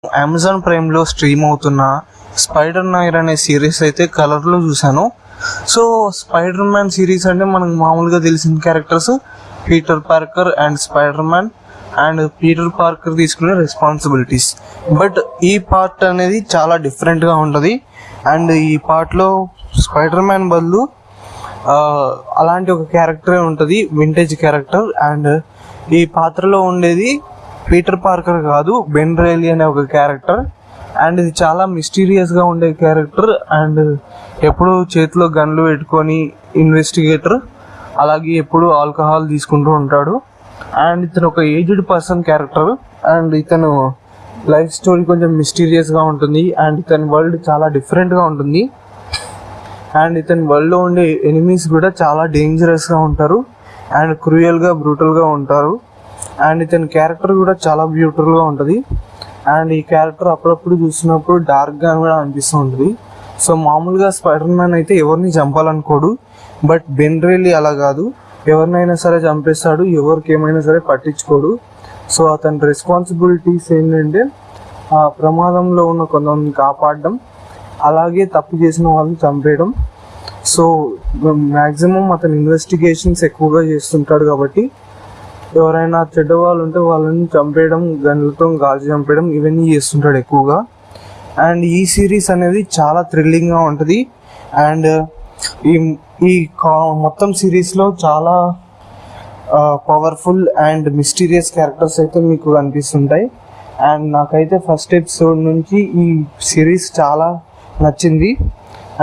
Amazon ప్రైమ్లో stream అవుతున్న spider నైర్ అనే series అయితే కలర్లో చూశాను. సో స్పైడర్ మ్యాన్ సిరీస్ అంటే మనకు మామూలుగా తెలిసిన characters Peter Parker and spider man, and Peter Parker తీసుకునే రెస్పాన్సిబిలిటీస్. బట్ ఈ పార్ట్ అనేది చాలా డిఫరెంట్గా ఉంటుంది. అండ్ ఈ పార్ట్లో స్పైడర్ మ్యాన్ బదులు అలాంటి ఒక క్యారెక్టరే ఉంటుంది, వింటేజ్ క్యారెక్టర్. అండ్ ఈ పాత్రలో ఉండేది పీటర్ పార్కర్ కాదు, బెన్ రైలీ అనే ఒక క్యారెక్టర్. అండ్ ఇది చాలా మిస్టీరియస్గా ఉండే క్యారెక్టర్. అండ్ ఎప్పుడు చేతిలో గన్లు పెట్టుకొని ఇన్వెస్టిగేటర్, అలాగే ఎప్పుడు ఆల్కహాల్ తీసుకుంటూ ఉంటాడు. అండ్ ఇతను ఒక ఏజ్డ్ పర్సన్ క్యారెక్టర్. అండ్ ఇతను లైఫ్ స్టోరీ కొంచెం మిస్టీరియస్గా ఉంటుంది. అండ్ ఇతని వరల్డ్ చాలా డిఫరెంట్గా ఉంటుంది. అండ్ ఇతని వరల్డ్లో ఉండే ఎనిమీస్ కూడా చాలా డేంజరస్గా ఉంటారు అండ్ క్రూయల్గా బ్రూటల్గా ఉంటారు. అండ్ ఇతని క్యారెక్టర్ కూడా చాలా బ్యూటిఫుల్గా ఉంటుంది. అండ్ ఈ క్యారెక్టర్ అప్పుడప్పుడు చూసినప్పుడు డార్క్గా కూడా అనిపిస్తూ ఉంటుంది. సో మామూలుగా స్పైడర్ మ్యాన్ అయితే ఎవరిని చంపాలనుకోడు, బట్ బెన్ రైలీ అలా కాదు, ఎవరినైనా సరే చంపేస్తాడు, ఎవరికి ఏమైనా సరే పట్టించుకోడు. సో అతని రెస్పాన్సిబిలిటీస్ ఏంటంటే ఆ ప్రమాదంలో ఉన్న కొంతమందిని కాపాడడం, అలాగే తప్పు చేసిన వాళ్ళని చంపేయడం. సో మ్యాక్సిమం అతను ఇన్వెస్టిగేషన్స్ ఎక్కువగా చేస్తుంటాడు కాబట్టి ఎవరైనా చెడ్డవాళ్ళు ఉంటే వాళ్ళని చంపేయడం, గన్లతో గాల్చి చంపేయడం, ఇవన్నీ చేస్తుంటాడు ఎక్కువగా. అండ్ ఈ సిరీస్ అనేది చాలా థ్రిల్లింగ్గా ఉంటుంది. అండ్ ఈ మొత్తం సిరీస్లో చాలా పవర్ఫుల్ అండ్ మిస్టీరియస్ క్యారెక్టర్స్ అయితే మీకు కనిపిస్తుంటాయి. అండ్ నాకైతే ఫస్ట్ ఎపిసోడ్ నుంచి ఈ సిరీస్ చాలా నచ్చింది.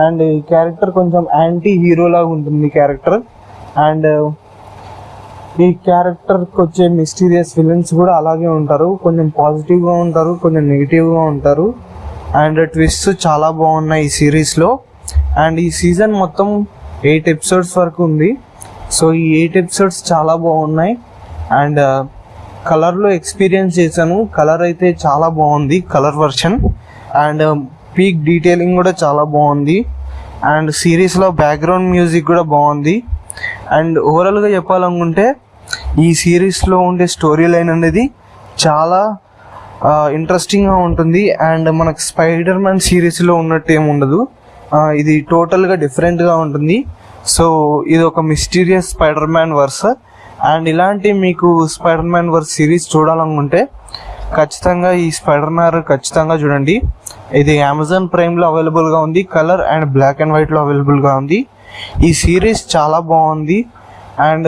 అండ్ ఈ క్యారెక్టర్ కొంచెం యాంటీ హీరో లాగా ఉంటుంది క్యారెక్టర్. అండ్ ఈ క్యారెక్టర్కి వచ్చే మిస్టీరియస్ విలన్స్ కూడా అలాగే ఉంటారు, కొంచెం పాజిటివ్గా ఉంటారు, కొంచెం నెగిటివ్గా ఉంటారు. అండ్ ట్విస్ట్ చాలా బాగున్నాయి ఈ సిరీస్లో. అండ్ ఈ సీజన్ మొత్తం 8 ఎపిసోడ్స్ వరకు ఉంది. సో ఈ 8 ఎపిసోడ్స్ చాలా బాగున్నాయి. అండ్ కలర్లో ఎక్స్పీరియన్స్ చేశాను, కలర్ అయితే చాలా బాగుంది, colour version. And peak detailing కూడా చాలా బాగుంది. అండ్ సిరీస్లో బ్యాక్గ్రౌండ్ మ్యూజిక్ కూడా బాగుంది. అండ్ ఓవరాల్గా చెప్పాలనుకుంటే ఈ సిరీస్లో ఉండే స్టోరీ లైన్ అనేది చాలా ఇంట్రెస్టింగ్గా ఉంటుంది. అండ్ మనకు స్పైడర్ మ్యాన్ సిరీస్లో ఉన్నట్టు ఏమి ఉండదు, ఇది టోటల్గా డిఫరెంట్గా ఉంటుంది. సో ఇది ఒక mysterious spider man verse. And ఇలాంటి మీకు స్పైడర్ మ్యాన్ వర్స్ సిరీస్ చూడాలనుకుంటే ఖచ్చితంగా ఈ స్పైడర్ మ్యాన్ ఖచ్చితంగా చూడండి. ఇది అమెజాన్ ప్రైమ్లో అవైలబుల్గా ఉంది, కలర్ అండ్ బ్లాక్ అండ్ వైట్లో అవైలబుల్గా ఉంది. ఈ సిరీస్ చాలా బాగుంది. అండ్